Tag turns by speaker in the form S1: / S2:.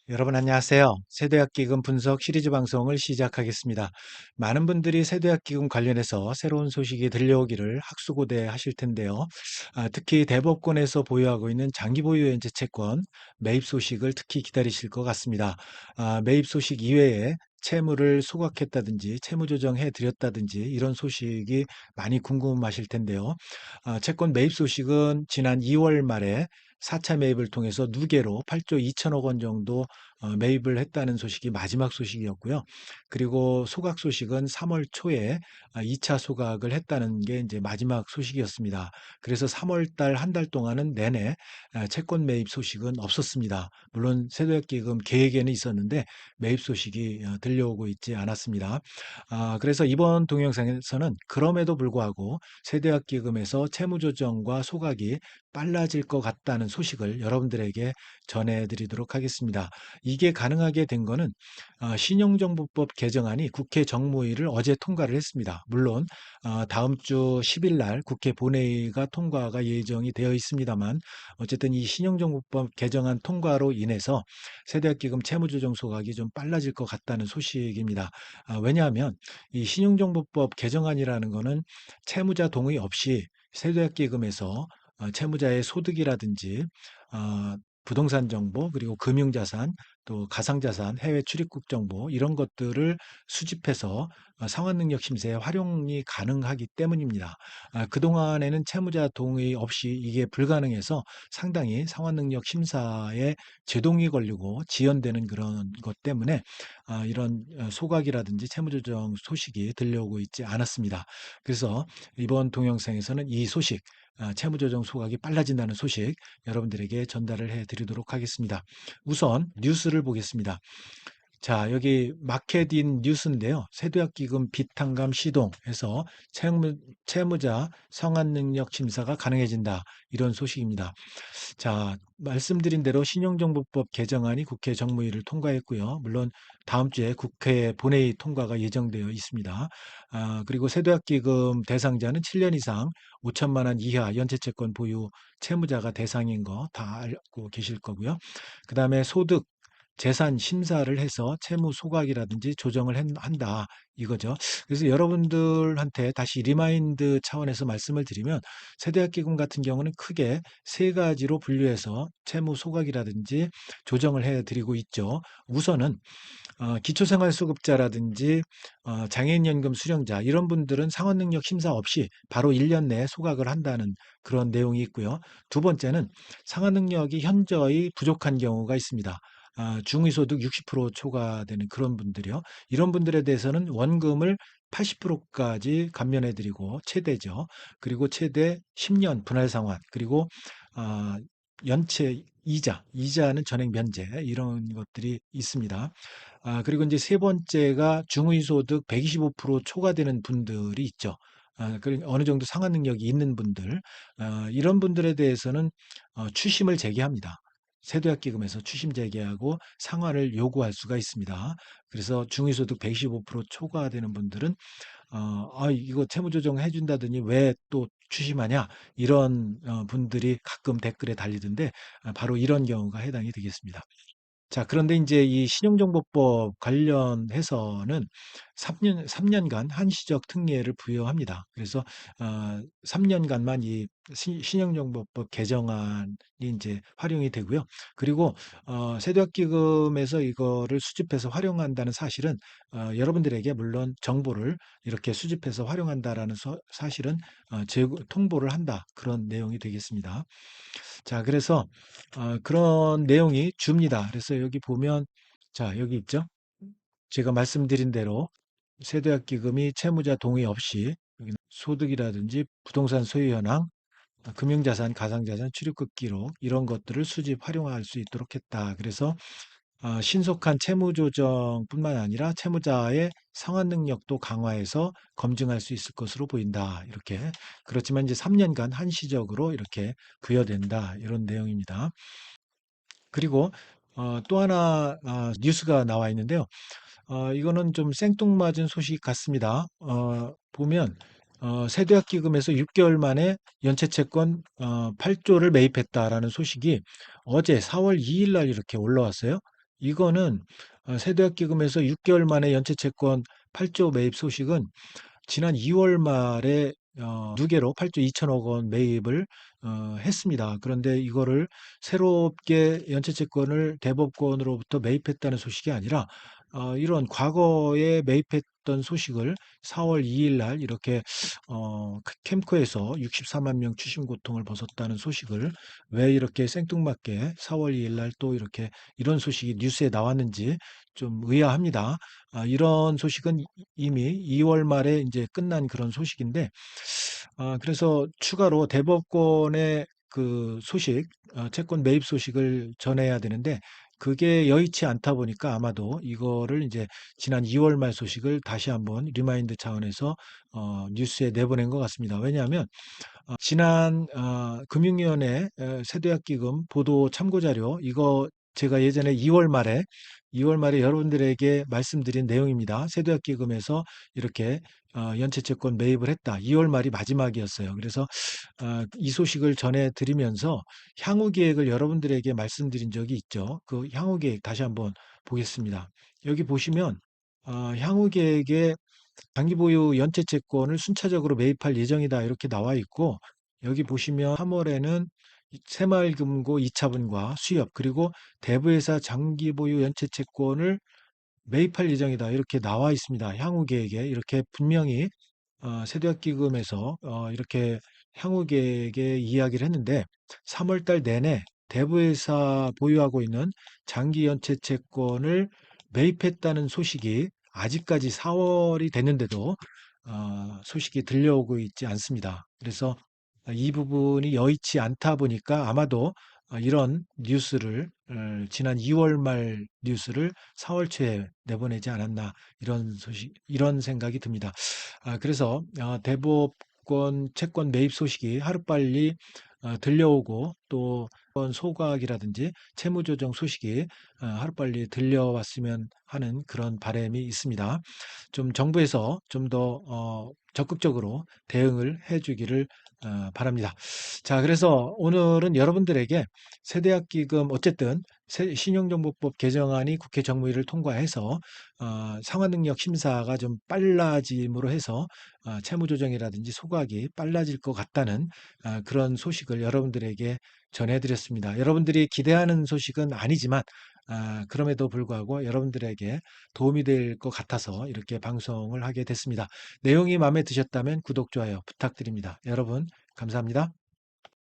S1: 여러분 안녕하세요. 세대학기금 분석 시리즈 방송을 시작하겠습니다. 많은 분들이 세대학기금 관련해서 새로운 소식이 들려오기를 학수고대 하실 텐데요. 특히 대법원에서 보유하고 있는 장기 보유 연체 채권 매입 소식을 특히 기다리실 것 같습니다. 매입 소식 이외에 채무를 소각했다든지 채무 조정해 드렸다든지 이런 소식이 많이 궁금하실 텐데요. 채권 매입 소식은 지난 2월 말에 4차 매입을 통해서 누계로 8조 2천억 원 정도 매입을 했다는 소식이 마지막 소식이었고요. 그리고 소각 소식은 3월 초에 2차 소각을 했다는 게 이제 마지막 소식이었습니다. 그래서 3월 달 한 달 동안은 내내 채권 매입 소식은 없었습니다. 물론 세도약기금 계획에는 있었는데 매입 소식이 들려오고 있지 않았습니다. 그래서 이번 동영상에서는 그럼에도 불구하고 세대학기금에서 채무조정과 소각이 빨라질 것 같다는 소식을 여러분들에게 전해드리도록 하겠습니다. 이게 가능하게 된 거는 신용정보법 개정안이 국회 정무위를 어제 통과를 했습니다. 물론 다음 주 10일 날 국회 본회의가 통과가 예정이 되어 있습니다만 어쨌든 이 신용정보법 개정안 통과로 인해서 세대학기금 채무조정 소각이 좀 빨라질 것 같다는 소식입니다. 왜냐하면 이 신용정보법 개정안이라는 거는 채무자 동의 없이 세대학기금에서 채무자의 소득이라든지 어, 부동산 정보 그리고 금융자산 또 가상자산 해외 출입국 정보 이런 것들을 수집해서 상환능력 심사에 활용이 가능하기 때문입니다. 그동안에는 채무자 동의 없이 이게 불가능해서 상당히 상환능력 심사에 제동이 걸리고 지연되는 그런 것 때문에 이런 소각이라든지 채무조정 소식이 들려오고 있지 않았습니다. 그래서 이번 동영상에서는 이 소식 채무조정 소각이 빨라진다는 소식 여러분들에게 전달을 해 드리도록 하겠습니다. 우선 뉴스를 보겠습니다. 자, 여기 마켓인 뉴스인데요. 세도약기금 빚탕감 시동해서 채무자 상환능력 심사가 가능해진다. 이런 소식입니다. 자, 말씀드린 대로 신용정보법 개정안이 국회 정무위를 통과했고요. 물론 다음 주에 국회 본회의 통과가 예정되어 있습니다. 그리고 세도약기금 대상자는 7년 이상 5천만 원 이하 연체채권 보유 채무자가 대상인 거 다 알고 계실 거고요. 그 다음에 소득 재산 심사를 해서 채무 소각이라든지 조정을 한다 이거죠. 그래서 여러분들한테 다시 리마인드 차원에서 말씀을 드리면 세대학기금 같은 경우는 크게 세 가지로 분류해서 채무 소각이라든지 조정을 해드리고 있죠. 우선은 기초생활수급자라든지 장애인연금 수령자 이런 분들은 상환능력 심사 없이 바로 1년 내에 소각을 한다는 그런 내용이 있고요. 두 번째는 상환능력이 현저히 부족한 경우가 있습니다. 중위소득 60% 초과되는 그런 분들이요. 이런 분들에 대해서는 원금을 80%까지 감면해드리고 최대죠. 그리고 최대 10년 분할 상환 그리고 아, 연체 이자는 전액 면제 이런 것들이 있습니다. 그리고 이제 세 번째가 중위소득 125% 초과되는 분들이 있죠. 그리고 어느 정도 상환 능력이 있는 분들, 이런 분들에 대해서는 추심을 제기합니다. 세도약기금에서 추심 제기하고 상환을 요구할 수가 있습니다. 그래서 중위소득 125% 초과되는 분들은 이거 채무조정 해준다더니 왜 또 추심하냐 이런 분들이 가끔 댓글에 달리던데 바로 이런 경우가 해당이 되겠습니다. 자, 그런데 이제 이 신용정보법 관련해서는 3년간 한시적 특례를 부여합니다. 그래서 3년간만 이 신용정보법 개정안이 이제 활용이 되고요. 그리고 세도학기금에서 이거를 수집해서 활용한다는 사실은 여러분들에게 물론 정보를 이렇게 수집해서 활용한다라는 사실은 통보를 한다. 그런 내용이 되겠습니다. 자, 그래서 그런 내용이 줍니다. 그래서 여기 보면 자, 여기 있죠. 제가 말씀드린 대로 세대학기금이 채무자 동의 없이 여기는 소득이라든지 부동산 소유 현황, 금융자산, 가상자산, 출입국 기록 이런 것들을 수집 활용할 수 있도록 했다. 그래서 신속한 채무 조정뿐만 아니라 채무자의 상환 능력도 강화해서 검증할 수 있을 것으로 보인다. 이렇게 그렇지만 이제 3년간 한시적으로 이렇게 부여된다. 이런 내용입니다. 그리고 또 하나 뉴스가 나와 있는데요. 이거는 좀 생뚱맞은 소식 같습니다. 보면 세대학기금에서 6개월 만에 연체채권 8조를 매입했다라는 소식이 어제 4월 2일 날 이렇게 올라왔어요. 이거는 세대학기금에서 6개월 만에 연체채권 8조 매입 소식은 지난 2월 말에 누계로 8조 2천억 원 매입을 했습니다. 그런데 이거를 새롭게 연체채권을 대법관으로부터 매입했다는 소식이 아니라 이런 과거에 매입했던 소식을 4월 2일 날 이렇게 캠코에서 64만 명 추심 고통을 벗었다는 소식을 왜 이렇게 생뚱맞게 4월 2일 날 또 이렇게 이런 소식이 뉴스에 나왔는지 좀 의아합니다. 이런 소식은 이미 2월 말에 이제 끝난 그런 소식인데, 그래서 추가로 대법원의 그 소식, 채권 매입 소식을 전해야 되는데, 그게 여의치 않다 보니까 아마도 이거를 이제 지난 2월 말 소식을 다시 한번 리마인드 차원에서 뉴스에 내보낸 것 같습니다. 왜냐하면 지난 금융위원회 세대학기금 보도 참고 자료 이거 제가 예전에 2월 말에 여러분들에게 말씀드린 내용입니다. 세대학기금에서 이렇게 연체채권 매입을 했다. 2월 말이 마지막이었어요. 그래서 이 소식을 전해드리면서 향후 계획을 여러분들에게 말씀드린 적이 있죠. 그 향후 계획 다시 한번 보겠습니다. 여기 보시면 향후 계획에 장기 보유 연체 채권을 순차적으로 매입할 예정이다 이렇게 나와 있고, 여기 보시면 3월에는 새마을금고 2차분과 수협 그리고 대부회사 장기 보유 연체 채권을 매입할 예정이다 이렇게 나와 있습니다. 향후 계획에 이렇게 분명히 세대학기금에서 이렇게 향후 계획에 이야기를 했는데, 3월 달 내내 대부회사 보유하고 있는 장기 연체 채권을 매입했다는 소식이 아직까지 4월이 됐는데도 소식이 들려오고 있지 않습니다. 그래서 이 부분이 여의치 않다 보니까 아마도 이런 뉴스를 지난 2월 말 뉴스를 4월 초에 내보내지 않았나 이런 소식 이런 생각이 듭니다. 그래서 대법원 채권 매입 소식이 하루빨리 들려오고 또 소각이라든지 채무조정 소식이 하루빨리 들려왔으면 하는 그런 바람이 있습니다. 좀 정부에서 좀 더 적극적으로 대응을 해주기를 바랍니다. 자, 그래서 오늘은 여러분들에게 세대학기금 어쨌든 신용정보법 개정안이 국회 정무위를 통과해서 상환능력 심사가 좀 빨라짐으로 해서 채무조정이라든지 소각이 빨라질 것 같다는 그런 소식을 여러분들에게 전해드렸습니다. 여러분들이 기대하는 소식은 아니지만 그럼에도 불구하고 여러분들에게 도움이 될 것 같아서 이렇게 방송을 하게 됐습니다. 내용이 마음에 드셨다면 구독, 좋아요 부탁드립니다. 여러분, 감사합니다.